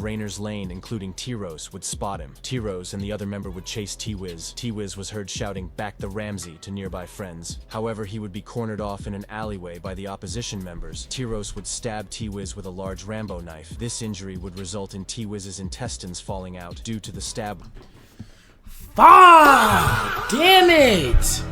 Rayners Lane, including T-Rose, would spot him. T-Rose and the other member would chase T-Wiz. T-Wiz was heard shouting, "Back the Ramsey," to nearby friends. However, he would be cornered off in an alleyway by the opposition members. T-Rose would stab T-Wiz with a large Rambo knife. This injury would result in T-Wiz's intestines falling out due to the stab. Fuck! Damn it!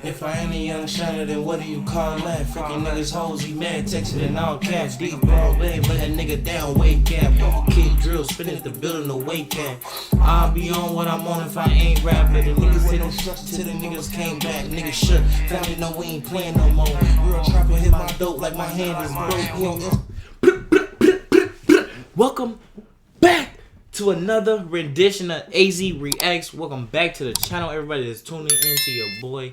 If I ain't a young shiner, then what do you call that? Freaking niggas hoes, he mad, texted in all caps. Deep ball, babe, let that nigga down, weight cap. Kick drill, spin at the building, the weight cap. I'll be on what I'm on if I ain't rapping. The niggas say them shucks till the niggas came back. Niggas shook, family know we ain't playing no more. Real trapper hit my dope like my hand is broke. Welcome back to another rendition of AZ Reacts. Welcome back to the channel, everybody that's tuning in to your boy.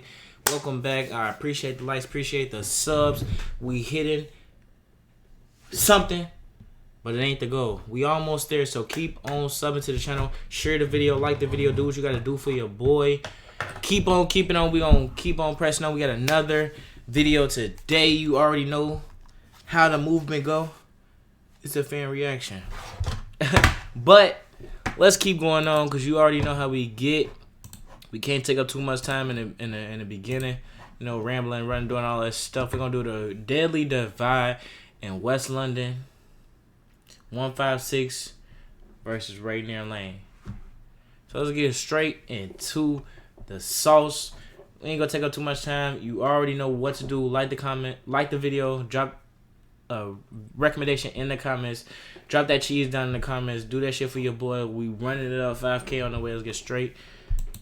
Welcome back. I appreciate the likes, appreciate the subs. We hitting something, but it ain't the goal. We almost there, so keep on subbing to the channel. Share the video, like the video, do what you gotta do for your boy. Keep on keeping on. We gonna keep on pressing on. We got another video today. You already know how the movement go. It's a fan reaction. But let's keep going on because you already know how we get. We can't take up too much time in the beginning, you know, rambling, running, doing all that stuff. We're gonna do the Deadly Divide in West London, 156 versus Rayners Lane. So let's get straight into the sauce. We ain't gonna take up too much time. You already know what to do. Like the comment, like the video, drop a recommendation in the comments. Drop that cheese down in the comments. Do that shit for your boy. We running it up 5K on the way. Let's get straight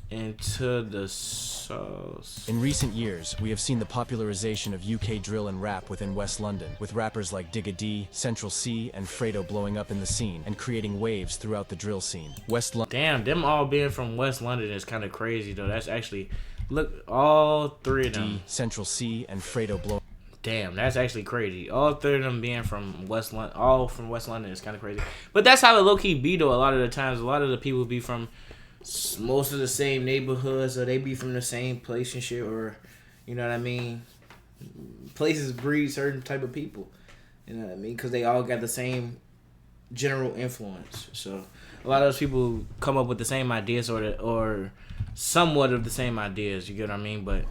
into the sauce. In recent years, we have seen the popularization of UK drill and rap within West London, with rappers like Digga D, Central C, and Fredo blowing up in the scene and creating waves throughout the drill scene. West London. Damn, them all being from West London is kind of crazy though. That's actually, look, all three of them. Central C, and Fredo blowing. Damn, that's actually crazy. All three of them being from West London, all from West London is kind of crazy. But that's how it low-key be though. A lot of the times, a lot of the people be from most of the same neighborhoods, or they be from the same place and shit, or you know what I mean. Places breed certain type of people, you know what I mean, because they all got the same general influence. So a lot of those people come up with the same ideas, or somewhat of the same ideas. You get what I mean? But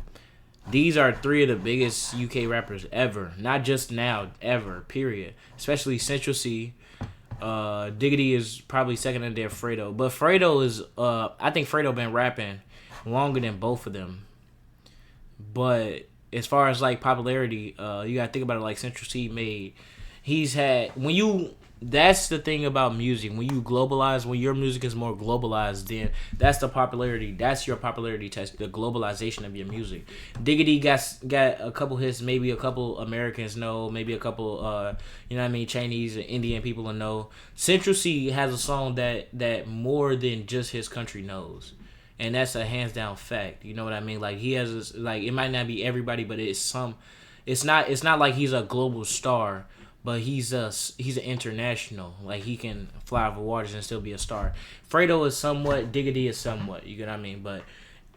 these are three of the biggest UK rappers ever, not just now, ever. Period. Especially Central C. Diggity is probably second in there, Fredo. But Fredo is, I think Fredo been rapping longer than both of them. But as far as like popularity, you gotta think about it like Central C made. He's had, that's the thing about music. When you globalize, when your music is more globalized, then that's the popularity. That's your popularity test, the globalization of your music. Diggity got a couple hits, maybe a couple Americans know, maybe a couple, you know what I mean, Chinese and Indian people will know. Central C has a song that more than just his country knows. And that's a hands down fact. You know what I mean? Like he has this, like it might not be everybody, but it's not like he's a global star. But he's an international. Like he can fly over waters and still be a star. Fredo is somewhat, Diggity is somewhat. You get what I mean? But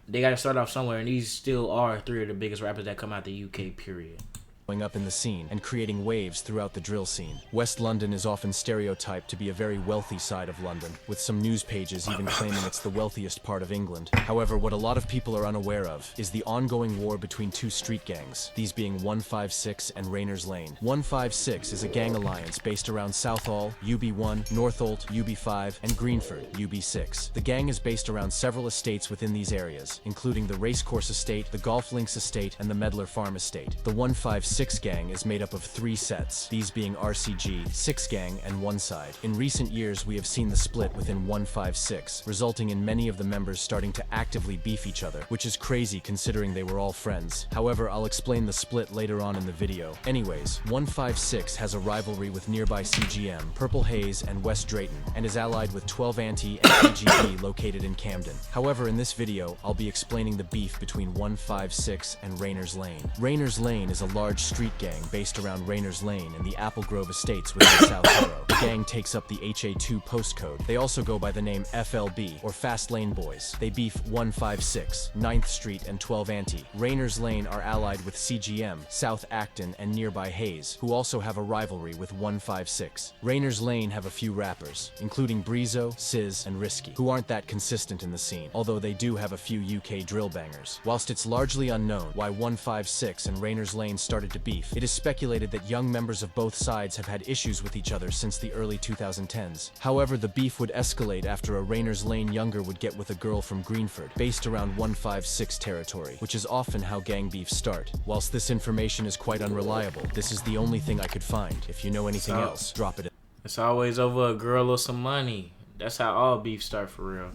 they got to start off somewhere, and these still are three of the biggest rappers that come out the UK. Period. Up in the scene and creating waves throughout the drill scene. West London is often stereotyped to be a very wealthy side of London, with some news pages even claiming it's the wealthiest part of England. However, what a lot of people are unaware of is the ongoing war between two street gangs, these being 156 and Rayners Lane. 156 is a gang alliance based around Southall, UB1, Northolt, UB5, and Greenford, UB6. The gang is based around several estates within these areas, including the Racecourse Estate, the Golf Links Estate, and the Medlar Farm Estate. The 156 gang is made up of three sets, these being RCG, 6 gang, and One Side. In recent years, we have seen the split within 156, resulting in many of the members starting to actively beef each other, which is crazy considering they were all friends. However, I'll explain the split later on in the video. Anyways, 156 has a rivalry with nearby CGM, Purple Haze, and West Drayton, and is allied with 12 Anti and AGB located in Camden. However, in this video, I'll be explaining the beef between 156 and Rayners Lane. Rayners Lane is a large street gang based around Rayners Lane and the Apple Grove Estates within South Harrow. The gang takes up the HA2 postcode. They also go by the name FLB, or Fast Lane Boys. They beef 156, 9th Street and 12 Ante. Rayners Lane are allied with CGM, South Acton and nearby Hayes, who also have a rivalry with 156. Rayners Lane have a few rappers, including Breezo, Sizz, and Risky, who aren't that consistent in the scene, although they do have a few UK drill bangers. Whilst it's largely unknown why 156 and Rayners Lane started to beef, it is speculated that young members of both sides have had issues with each other since the early 2010s. However, the beef would escalate after a Rayners Lane younger would get with a girl from Greenford, based around 156 territory, which is often how gang beefs start. Whilst this information is quite unreliable, this is the only thing I could find. If you know anything else, drop it in. It's always over a girl or some money. That's how all beef start for real.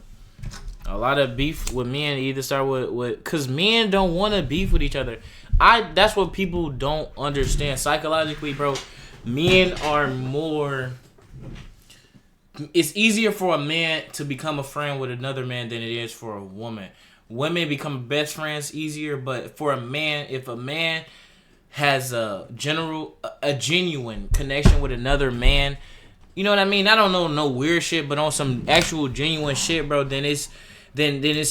A lot of beef with men either start with cause men don't want to beef with each other. That's what people don't understand psychologically, bro. Men are more. It's easier for a man to become a friend with another man than it is for a woman. Women become best friends easier, but for a man, if a man has a genuine connection with another man, you know what I mean? I don't know no weird shit, but on some actual genuine shit, bro, then it's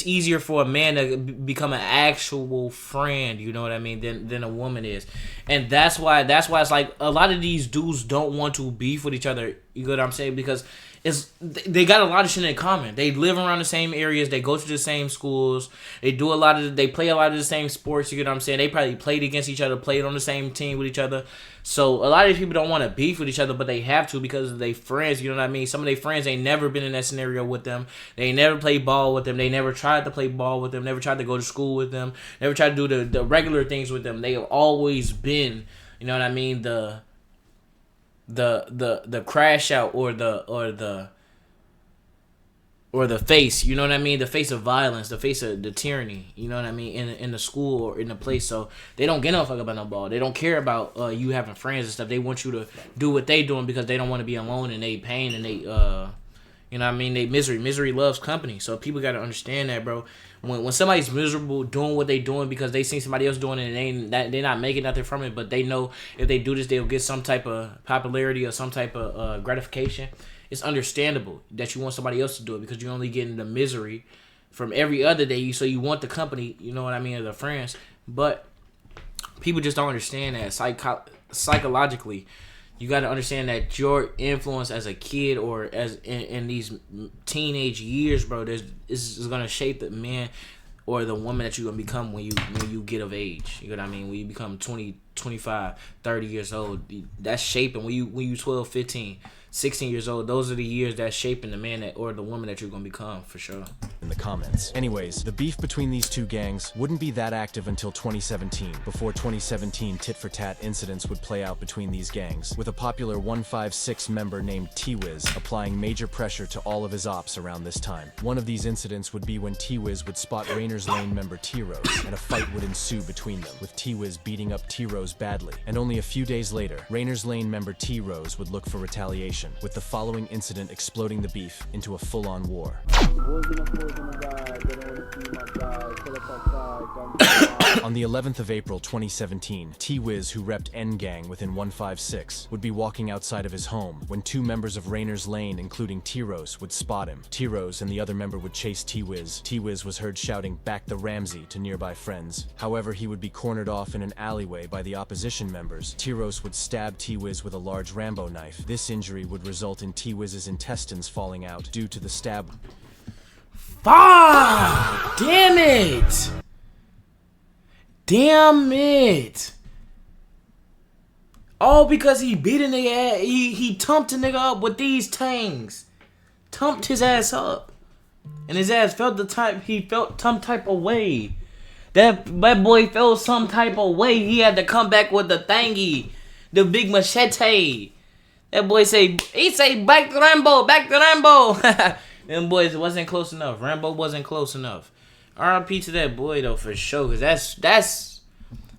easier for a man to become an actual friend, you know what I mean, than a woman is. And that's why it's like a lot of these dudes don't want to beef with each other, you know what I'm saying? Because they got a lot of shit in common. They live around the same areas. They go to the same schools. They play a lot of the same sports. You get what I'm saying? They probably played against each other, played on the same team with each other. So a lot of these people don't want to beef with each other, but they have to because they friends. You know what I mean? Some of their friends ain't never been in that scenario with them. They ain't never played ball with them. They never tried to play ball with them. Never tried to go to school with them. Never tried to do the regular things with them. They have always been, you know what I mean, the crash out or the face, you know what I mean, the face of violence, the face of the tyranny, you know what I mean, in the school or in the place. So they don't get no fuck about no ball. They don't care about you having friends and stuff. They want you to do what they doing because they don't want to be alone and they pain and they you know what I mean, they misery loves company. So people got to understand that, bro. When somebody's miserable doing what they doing because they seen somebody else doing it and they're not making nothing from it, but they know if they do this they'll get some type of popularity or some type of gratification, it's understandable that you want somebody else to do it because you're only getting the misery from every other day. So you want the company, you know what I mean, of the friends. But people just don't understand that psychologically. You got to understand that your influence as a kid or as in these teenage years, bro, is going to shape the man or the woman that you're going to become when you get of age. You know what I mean? When you become 20, 25, 30 years old, that's shaping. When you 12, 15, 16 years old, those are the years that's shaping the man or the woman that you're going to become, for sure. In the comments. Anyways, the beef between these two gangs wouldn't be that active until 2017, before 2017 tit-for-tat incidents would play out between these gangs, with a popular 156 member named T-Wiz applying major pressure to all of his ops around this time. One of these incidents would be when T-Wiz would spot Rayners Lane member T-Rose, and a fight would ensue between them, with T-Wiz beating up T-Rose badly. And only a few days later, Rayners Lane member T-Rose would look for retaliation, with the following incident exploding the beef into a full-on war. On the 11th of April 2017, T-Wiz, who repped N-Gang within 156, would be walking outside of his home when two members of Rayners Lane, including T-Rose, would spot him. T-Rose and the other member would chase T-Wiz. T-Wiz was heard shouting, "Back the Ramsey," to nearby friends. However, he would be cornered off in an alleyway by the opposition members. T-Rose would stab T-Wiz with a large Rambo knife. This injury would result in T-Wiz's intestines falling out due to the stab. Fuck! Damn it! Damn it! All because he beat a nigga ass. He tumped a nigga up with these tangs. Tumped his ass up. And his ass felt some type of way. That boy felt some type of way. He had to come back with the thingy. The big machete. That boy say back to Rambo, back to Rambo. Them boys wasn't close enough. Rambo wasn't close enough. R.I.P. to that boy though, for sure. Cause that's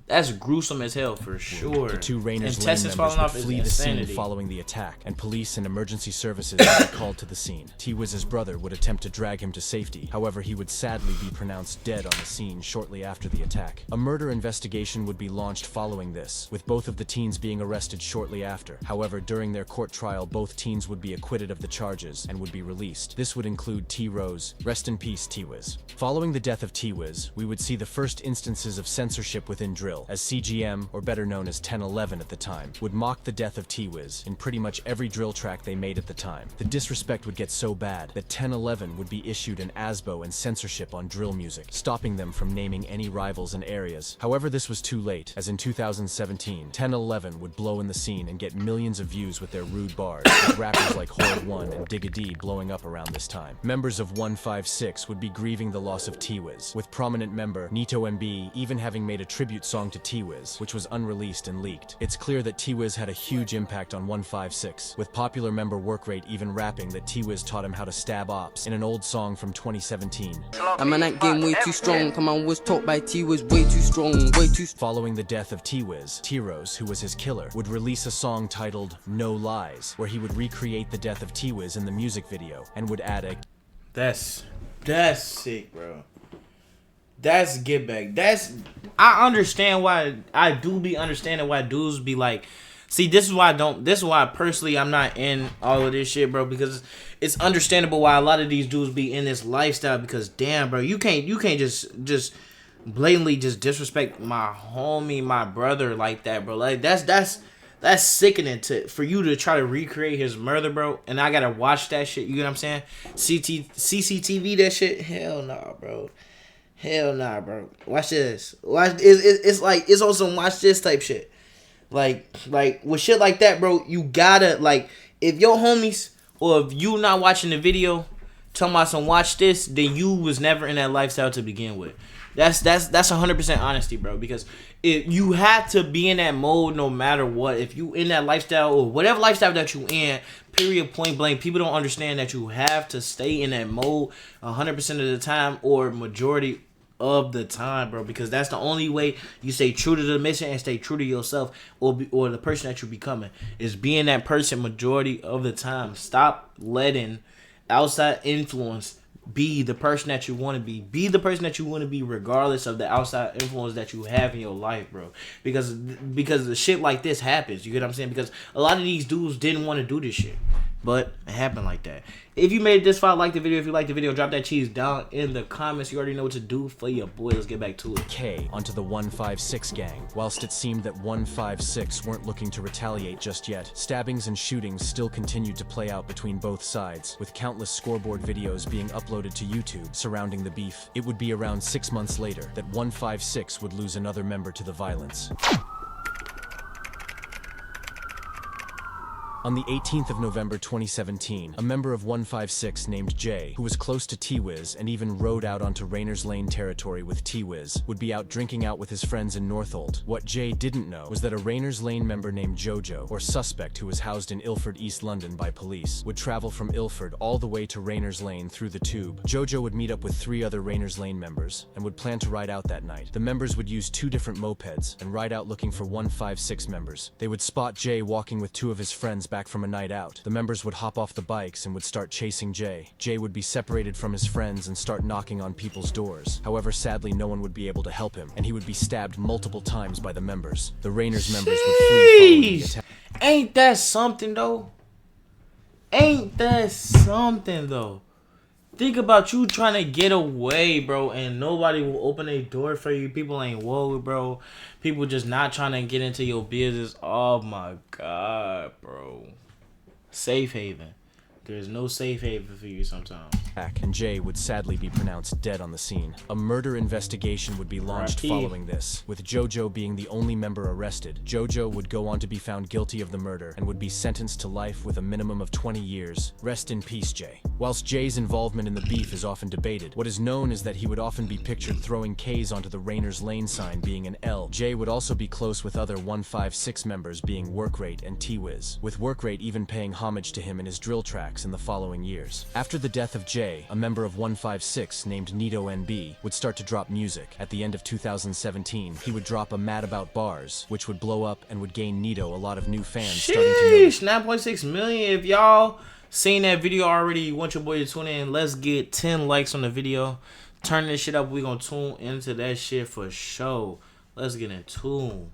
That's gruesome as hell for sure. The two Rayners And Lane Tessa's members falling would off is flee the scene insanity. following the attack, and police and emergency services would be called to the scene. T-Wiz's brother would attempt to drag him to safety. However, he would sadly be pronounced dead on the scene shortly after the attack. A murder investigation would be launched following this, with both of the teens being arrested shortly after. However, during their court trial, both teens would be acquitted of the charges and would be released. This would include T-Rose. Rest in peace, T-Wiz. Following the death of T-Wiz, we would see the first instances of censorship within drill, as CGM, or better known as 1011 at the time, would mock the death of T-Wiz in pretty much every drill track they made at the time. The disrespect would get so bad that 1011 would be issued an ASBO and censorship on drill music, stopping them from naming any rivals and areas. However, this was too late, as in 2017, 1011 would blow in the scene and get millions of views with their rude bars, with rappers like Horde 1 and Digga D blowing up around this time. Members of 156 would be grieving the loss of T-Wiz, with prominent member Nito MB even having made a tribute song to T-Wiz, which was unreleased and leaked. It's clear that T-Wiz had a huge impact on 156, with popular member Workrate even rapping that T-Wiz taught him how to stab ops in an old song from 2017. I'm in that game way too strong. Come on, was taught by T-Wiz way too strong, way too. Following the death of T-Wiz, T-Rose, who was his killer, would release a song titled No Lies, where he would recreate the death of T-Wiz in the music video and would add a That's sick, bro. That's get back. I understand why I do be understanding why dudes be like, see, this is why personally I'm not in all of this shit, bro, because it's understandable why a lot of these dudes be in this lifestyle, because damn, bro, you can't just blatantly just disrespect my homie, my brother like that, bro. Like that's sickening for you to try to recreate his murder, bro. And I gotta watch that shit. You know what I'm saying? CCTV that shit. Hell nah, bro. Hell nah, bro. Watch this. It's like it's on some watch this type shit. Like with shit like that, bro. You gotta like if your homies or if you not watching the video talking about some watch this, then you was never in that lifestyle to begin with. That's 100% honesty, bro. Because if you have to be in that mode no matter what. If you in that lifestyle or whatever lifestyle that you in, period, point blank, people don't understand that you have to stay in that mode 100% of the time or majority of the time, bro. Because that's the only way you stay true to the mission and stay true to yourself or the person that you're becoming is being that person majority of the time. Stop letting outside influence be the person that you want to be. Be the person that you want to be regardless of the outside influence that you have in your life, bro. Because the shit like this happens. You get what I'm saying? Because a lot of these dudes didn't want to do this shit. But it happened like that. If you made it this far, like the video. If you like the video, drop that cheese down in the comments. You already know what to do for your boy. Let's get back to it. K onto the 156 gang. Whilst it seemed that 156 weren't looking to retaliate just yet, stabbings and shootings still continued to play out between both sides, with countless scoreboard videos being uploaded to YouTube surrounding the beef. It would be around 6 months later that 156 would lose another member to the violence. On the 18th of November 2017, a member of 156 named Jay, who was close to T-Wiz and even rode out onto Rayners Lane territory with T-Wiz, would be out drinking out with his friends in Northolt. What Jay didn't know was that a Rayners Lane member named Jojo, or suspect who was housed in Ilford, East London by police, would travel from Ilford all the way to Rayners Lane through the tube. Jojo would meet up with 3 other Rayners Lane members and would plan to ride out that night. The members would use 2 different mopeds and ride out looking for 156 members. They would spot Jay walking with 2 of his friends back from a night out. The members would hop off the bikes and would start chasing Jay. Jay would be separated from his friends and start knocking on people's doors. However, sadly, no one would be able to help him, and he would be stabbed multiple times by the members. The Rayners members would flee following the attack. Ain't that something, though? Ain't that something, though? Think about you trying to get away, bro, and nobody will open a door for you. People ain't woke, bro. People just not trying to get into your business. Oh, my God, bro. Safe haven. There's no safe haven for you sometimes. And Jay would sadly be pronounced dead on the scene. A murder investigation would be launched following this, with Jojo being the only member arrested. Jojo would go on to be found guilty of the murder and would be sentenced to life with a minimum of 20 years. Rest in peace, Jay. Whilst Jay's involvement in the beef is often debated, what is known is that he would often be pictured throwing K's onto the Rayners Lane sign being an L. Jay would also be close with other 156 members being Workrate and T-Wiz, with Workrate even paying homage to him in his drill tracks in the following years. After the death of Jay, a member of 156 named Nito NB would start to drop music. At the end of 2017, he would drop a Mad About Bars, which would blow up and would gain Nito a lot of new fans starting to notice. 9.6 million. If y'all seen that video already, you want your boy to tune in. Let's get 10 likes on the video. Turn this shit up. We gonna tune into that shit for sure. Let's get in tune.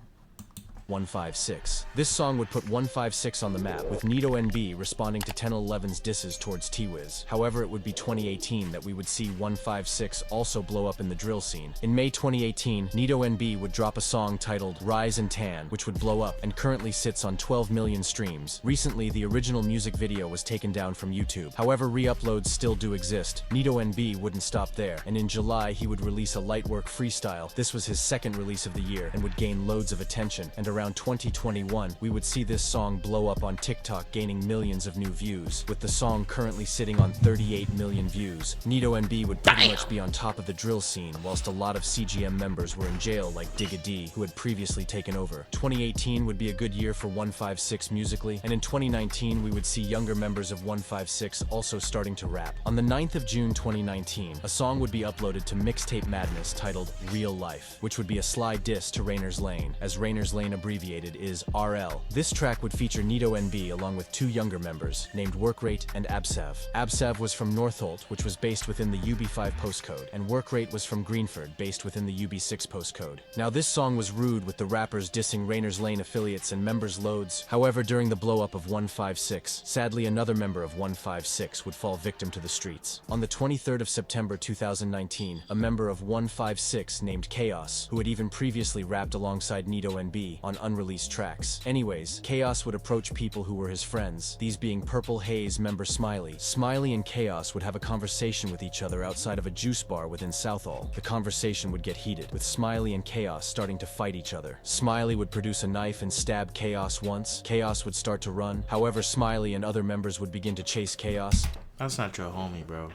156. This song would put 156 on the map, with Nito NB responding to 1011's disses towards T-Wiz. However, it would be 2018 that we would see 156 also blow up in the drill scene. In May 2018, Nito NB would drop a song titled Rise and Tan, which would blow up and currently sits on 12 million streams. Recently, the original music video was taken down from YouTube. However, re-uploads still do exist. Nito NB wouldn't stop there, and in July he would release a Lightwork freestyle. This was his second release of the year and would gain loads of attention, and around 2021, we would see this song blow up on TikTok, gaining millions of new views, with the song currently sitting on 38 million views. Nito NB would pretty much be on top of the drill scene, whilst a lot of CGM members were in jail like Digga D, who had previously taken over. 2018 would be a good year for 156 musically, and in 2019 we would see younger members of 156 also starting to rap. On the 9th of June 2019, a song would be uploaded to Mixtape Madness titled Real Life, which would be a sly diss to Rayners Lane, as Rayners Lane abbreviated is RL. This track would feature Nito NB along with two younger members named Workrate and Absav. Absav was from Northolt, which was based within the UB5 postcode, and Workrate was from Greenford, based within the UB6 postcode. Now this song was rude, with the rappers dissing Rayners Lane affiliates and members loads. However, during the blow up of 156, sadly another member of 156 would fall victim to the streets. On the 23rd of September 2019, a member of 156 named Chaos, who had even previously rapped alongside Nito NB on unreleased tracks. Anyways, Chaos would approach people who were his friends, these being Purple Haze member Smiley. Smiley and Chaos would have a conversation with each other outside of a juice bar within Southall. The conversation would get heated, with Smiley and Chaos starting to fight each other. Smiley would produce a knife and stab Chaos once. Chaos would start to run. However, Smiley and other members would begin to chase Chaos. That's not your homie, bro.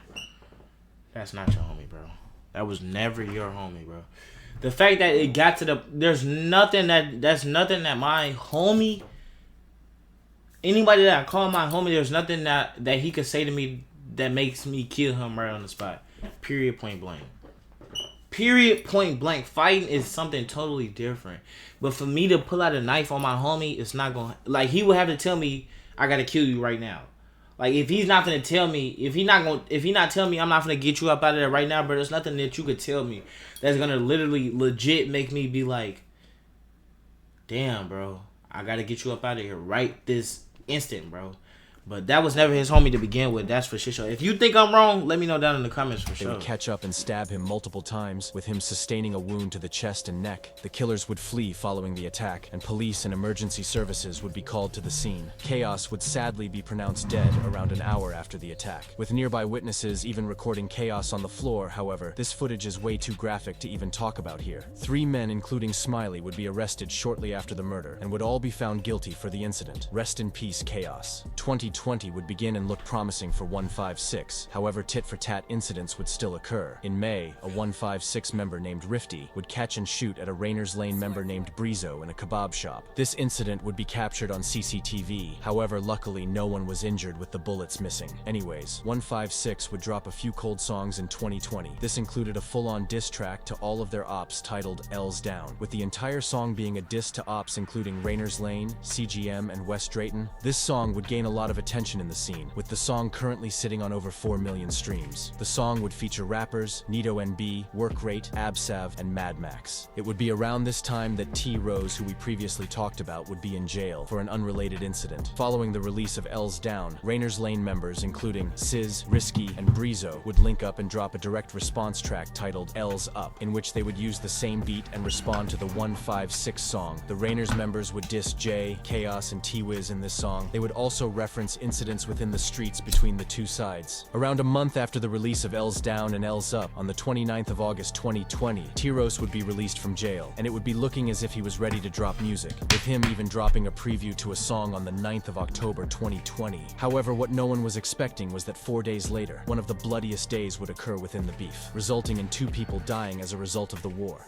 That's not your homie, bro. That was never your homie, bro. The fact that it got to the... That's nothing that my homie... Anybody that I call my homie, there's nothing that he could say to me that makes me kill him right on the spot. Period, point blank. Period, point blank. Fighting is something totally different. But for me to pull out a knife on my homie, it's not going to... Like, he would have to tell me, I got to kill you right now. Like, if he's not gonna tell me, if he not telling me I'm not gonna get you up out of there right now, bro, there's nothing that you could tell me that's gonna literally legit make me be like, damn, bro, I gotta get you up out of here right this instant, bro. But that was never his homie to begin with, that's for sure. If you think I'm wrong, let me know down in the comments for sure. They would catch up and stab him multiple times, with him sustaining a wound to the chest and neck. The killers would flee following the attack, and police and emergency services would be called to the scene. Chaos would sadly be pronounced dead around an hour after the attack, with nearby witnesses even recording Chaos on the floor. However, this footage is way too graphic to even talk about here. 3 men, including Smiley, would be arrested shortly after the murder, and would all be found guilty for the incident. Rest in peace, Chaos. 2020 would begin and look promising for 156. However, tit-for-tat incidents would still occur. In May, a 156 member named Rifty would catch and shoot at a Rayners Lane member named Brizo in a kebab shop. This incident would be captured on CCTV. However, luckily no one was injured, with the bullets missing. Anyways, 156 would drop a few cold songs in 2020. This included a full-on diss track to all of their ops titled L's Down, with the entire song being a diss to ops including Rayners Lane, CGM, and West Drayton. This song would gain a lot of attention in the scene, with the song currently sitting on over 4 million streams. The song would feature rappers Nito NB, Workrate, Absav, and Mad Max. It would be around this time that T Rose, who we previously talked about, would be in jail for an unrelated incident. Following the release of L's Down, Rayners Lane members including Sizz, Risky, and Brizo would link up and drop a direct response track titled L's Up, in which they would use the same beat and respond to the 156 song. The Rayners members would diss Jay, Chaos, and T-Wiz in this song. They would also reference intense incidents within the streets between the two sides. Around a month after the release of L's Down and L's Up, on the 29th of August 2020, T-Rose would be released from jail, and it would be looking as if he was ready to drop music, with him even dropping a preview to a song on the 9th of October 2020. However, what no one was expecting was that 4 days later, one of the bloodiest days would occur within the beef, resulting in 2 people dying as a result of the war.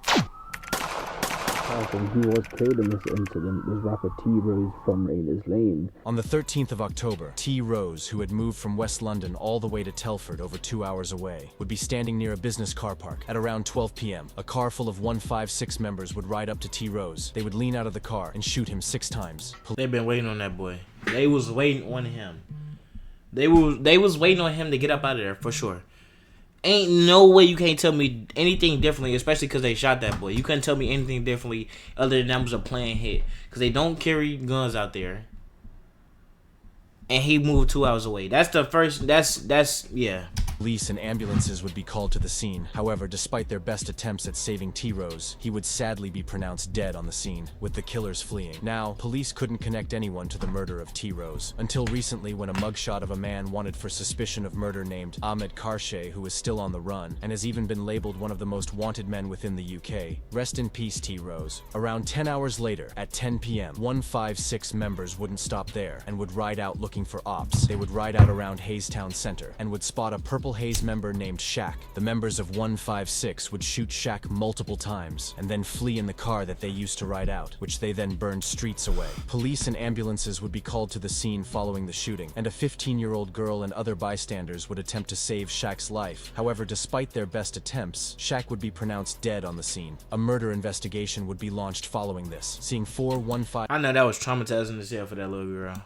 Who was killed in this incident was rapper T-Rose from Rayners Lane. On the 13th of October, T-Rose, who had moved from West London all the way to Telford over 2 hours away, would be standing near a business car park. At around 12 p.m., a car full of 156 members would ride up to T-Rose. They would lean out of the car and shoot him 6 times. They've been waiting on that boy. They was waiting on him. They was waiting on him to get up out of there, for sure. Ain't no way you can't tell me anything differently, especially because they shot that boy. You couldn't tell me anything differently other than that was a planned hit. Because they don't carry guns out there. And he moved 2 hours away. That's the first, yeah. Police and ambulances would be called to the scene. However, despite their best attempts at saving T-Rose, he would sadly be pronounced dead on the scene, with the killers fleeing. Now, police couldn't connect anyone to the murder of T-Rose, until recently when a mugshot of a man wanted for suspicion of murder named Ahmed Karshe, who is still on the run, and has even been labeled one of the most wanted men within the UK. Rest in peace, T-Rose. Around 10 hours later, at 10 p.m., 156 members wouldn't stop there, and would ride out looking for ops. They would ride out around Hayes Town Center, and would spot a Purple Haze member named Shaq. The members of 156 would shoot Shaq multiple times, and then flee in the car that they used to ride out, which they then burned streets away. Police and ambulances would be called to the scene following the shooting, and a 15-year-old girl and other bystanders would attempt to save Shaq's life. However, despite their best attempts, Shaq would be pronounced dead on the scene. A murder investigation would be launched following this, seeing 415 I know that was traumatizing as hell for that little girl.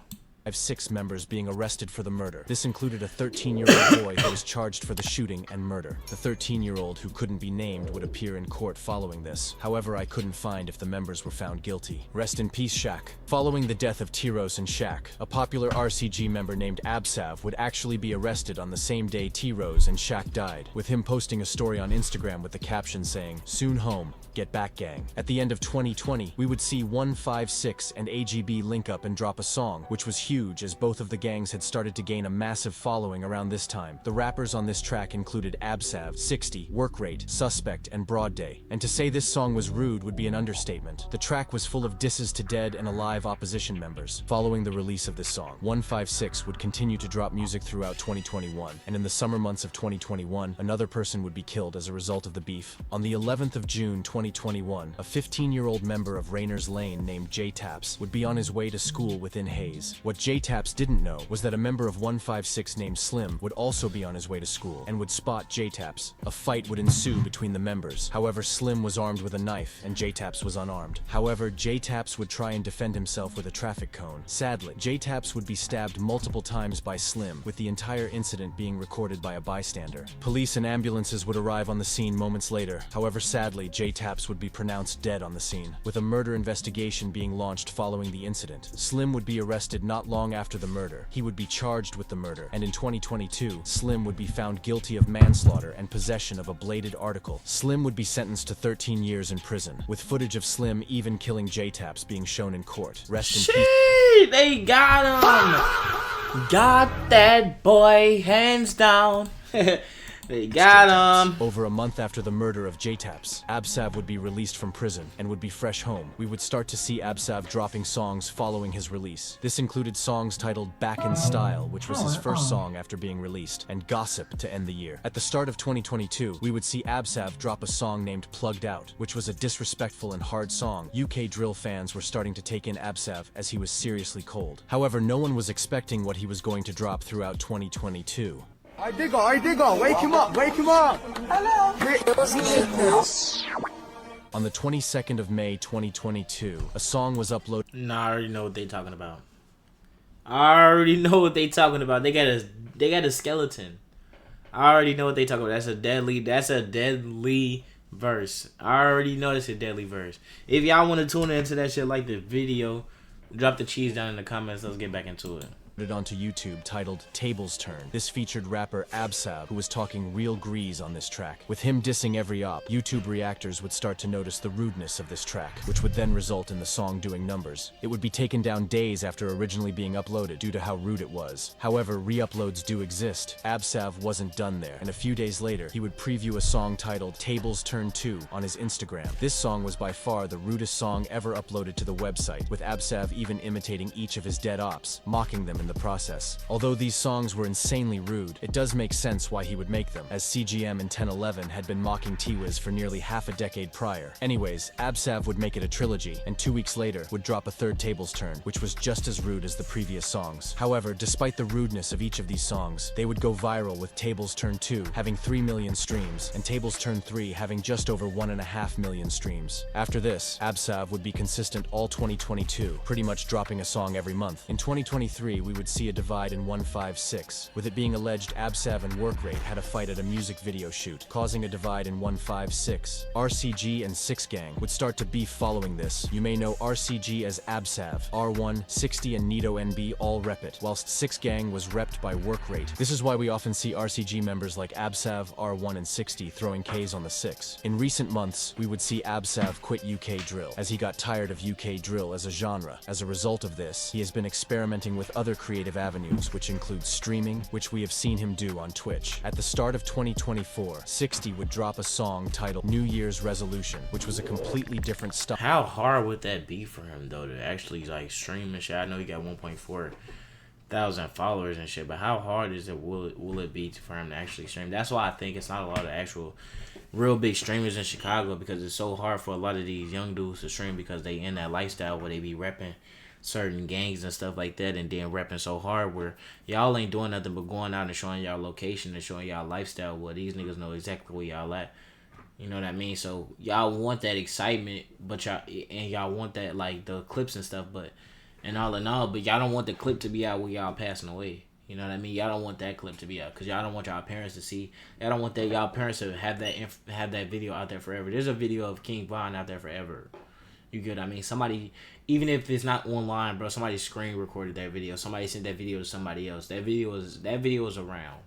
6 members being arrested for the murder. This included a 13-year-old boy who was charged for the shooting and murder. The 13-year-old, who couldn't be named, would appear in court following this. However, I couldn't find if the members were found guilty. Rest in peace, Shaq. Following the death of T-Rose and Shaq, a popular RCG member named Absav would actually be arrested on the same day T-Rose and Shaq died, with him posting a story on Instagram with the caption saying, "Soon home. Get back, gang." At the end of 2020, we would see 156 and AGB link up and drop a song, which was huge as both of the gangs had started to gain a massive following around this time. The rappers on this track included Absav, 60, Work Rate, Suspect, and Broad Day. And to say this song was rude would be an understatement. The track was full of disses to dead and alive opposition members. Following the release of this song, 156 would continue to drop music throughout 2021, and in the summer months of 2021, another person would be killed as a result of the beef. On the 11th of June 2021, a 15-year-old member of Rayners Lane named J-Taps would be on his way to school within Hayes. What J-Taps didn't know was that a member of 156 named Slim would also be on his way to school and would spot J-Taps. A fight would ensue between the members. However, Slim was armed with a knife and J-Taps was unarmed. However, J-Taps would try and defend himself with a traffic cone. Sadly, J-Taps would be stabbed multiple times by Slim, with the entire incident being recorded by a bystander. Police and ambulances would arrive on the scene moments later. However, sadly, J-Taps would be pronounced dead on the scene, with a murder investigation being launched following the incident. Slim would be arrested not long after the murder. He would be charged with the murder, and in 2022, Slim would be found guilty of manslaughter and possession of a bladed article. Slim would be sentenced to 13 years in prison, with footage of Slim even killing J-Taps being shown in court. Rest in peace. They got him! Got that boy, hands down. They got him. Over a month after the murder of J-Taps, Absav would be released from prison and would be fresh home. We would start to see Absav dropping songs following his release. This included songs titled Back in Style, which was his first song after being released, and Gossip to end the year. At the start of 2022, we would see Absav drop a song named Plugged Out, which was a disrespectful and hard song. UK drill fans were starting to take in Absav as he was seriously cold. However, no one was expecting what he was going to drop throughout 2022. I digger, wake him up, Hello. On the 22nd of May 2022, a song was uploaded. Nah, I already know what they talking about. I already know what they talking about. They got a skeleton. I already know what they talking about. That's a deadly verse. I already know that's a deadly verse. If y'all want to tune into that shit, like the video, drop the cheese down in the comments. Let's get back into it. it onto YouTube titled Tables Turn. This featured rapper Absav, who was talking real grease on this track. With him dissing every op, YouTube reactors would start to notice the rudeness of this track, which would then result in the song doing numbers. It would be taken down days after originally being uploaded due to how rude it was. However, re-uploads do exist. Absav wasn't done there, and a few days later, he would preview a song titled Tables Turn 2 on his Instagram. This song was by far the rudest song ever uploaded to the website, with Absav even imitating each of his dead ops, mocking them in the process. Although these songs were insanely rude, it does make sense why he would make them, as CGM and 1011 had been mocking T-Wiz for nearly half a decade prior. Anyways, Absav would make it a trilogy, and 2 weeks later would drop a third Tables Turn, which was just as rude as the previous songs. However, despite the rudeness of each of these songs, they would go viral, with Tables Turn 2 having 3 million streams, and Tables Turn 3 having just over 1.5 million streams. After this, Absav would be consistent all 2022, pretty much dropping a song every month. In 2023, we would see a divide in 156, with it being alleged Absav and Workrate had a fight at a music video shoot, causing a divide in 156. RCG and 6 Gang would start to beef following this. You may know RCG as Absav, R1, 60 and Nito NB all rep it, whilst 6 Gang was repped by Workrate. This is why we often see RCG members like Absav, R1 and 60 throwing Ks on the 6. In recent months, we would see Absav quit UK drill, as he got tired of UK drill as a genre. As a result of this, he has been experimenting with other creative avenues, which include streaming, which we have seen him do on Twitch. At the start of 2024, 60 would drop a song titled New Year's Resolution, which was a completely different style. How hard would that be for him though to actually like stream and shit? I know he got 1.4 thousand followers and shit, but how hard is it? Will it be for him to actually stream? That's why I think it's not a lot of actual real big streamers in Chicago, because it's so hard for a lot of these young dudes to stream, because they in that lifestyle where they be repping certain gangs and stuff like that, and then repping so hard where y'all ain't doing nothing but going out and showing y'all location and showing y'all lifestyle where these niggas know exactly where y'all at. You know what I mean? So y'all want that excitement, but y'all want that, like, the clips and stuff, but and all in all, but y'all don't want the clip to be out where y'all passing away. You know what I mean? Y'all don't want that clip to be out, because y'all don't want y'all parents to see. Y'all don't want that y'all parents to have that video out there forever. There's a video of King Von out there forever. You get what I mean? Somebody, even if it's not online, bro, somebody screen recorded that video. Somebody sent that video to somebody else. That video is around.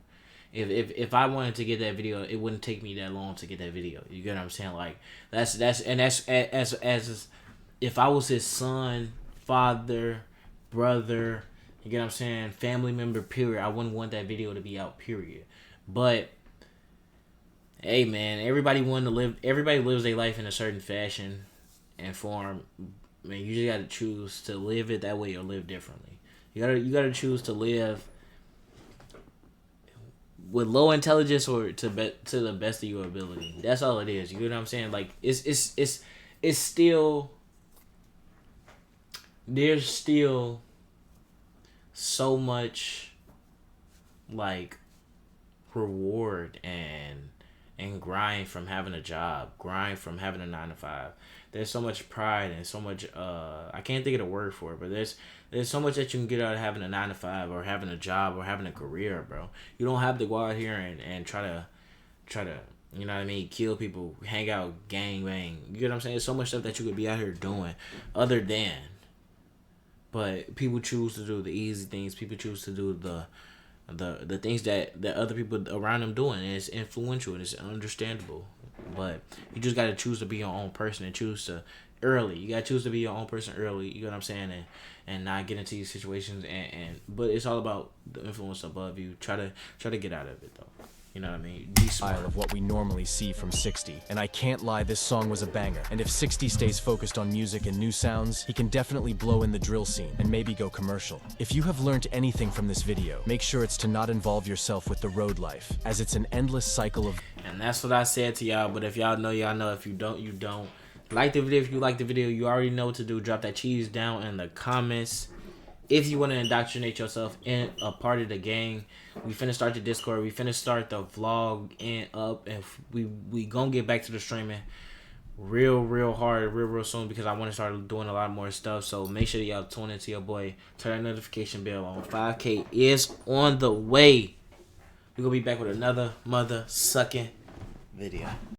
If I wanted to get that video, it wouldn't take me that long to get that video. You get what I'm saying? Like that's as if I was his son, father, brother, you get what I'm saying, family member, period, I wouldn't want that video to be out, period. But hey man, everybody lives their life in a certain fashion and form. Man, you just gotta choose to live it that way or live differently. You gotta choose to live with low intelligence or to the best of your ability. That's all it is. You know what I'm saying? Like it's still, there's still so much like reward and grind from having a job, grind from having a 9-to-5. There's so much pride and so much I can't think of the word for it, but there's so much that you can get out of having a 9-to-5 or having a job or having a career, bro. You don't have to go out here and try to you know what I mean, kill people, hang out, gang bang. You get what I'm saying? There's so much stuff that you could be out here doing other than, but people choose to do the easy things. People choose to do the things that other people around them doing, and it's influential and it's understandable. But you just gotta choose to be your own person and choose to early. You gotta choose to be your own person early. You know what I'm saying, and not get into these situations. But it's all about the influence above you. Try to get out of it though. You know what I mean? Be smart. Style of what we normally see from 60. And I can't lie, this song was a banger. And if 60 stays focused on music and new sounds, he can definitely blow in the drill scene and maybe go commercial. If you have learned anything from this video, make sure it's to not involve yourself with the road life, as it's an endless cycle of... And that's what I said to y'all, but if y'all know, y'all know. If you don't, you don't. Like the video. If you like the video, you already know what to do. Drop that cheese down in the comments. If you want to indoctrinate yourself in a part of the gang, we finna start the Discord. We finna start the vlog and we gonna get back to the streaming real hard, real soon, because I want to start doing a lot more stuff. So make sure y'all tune into your boy. Turn that notification bell on. 5K is on the way. We're gonna be back with another mother sucking video.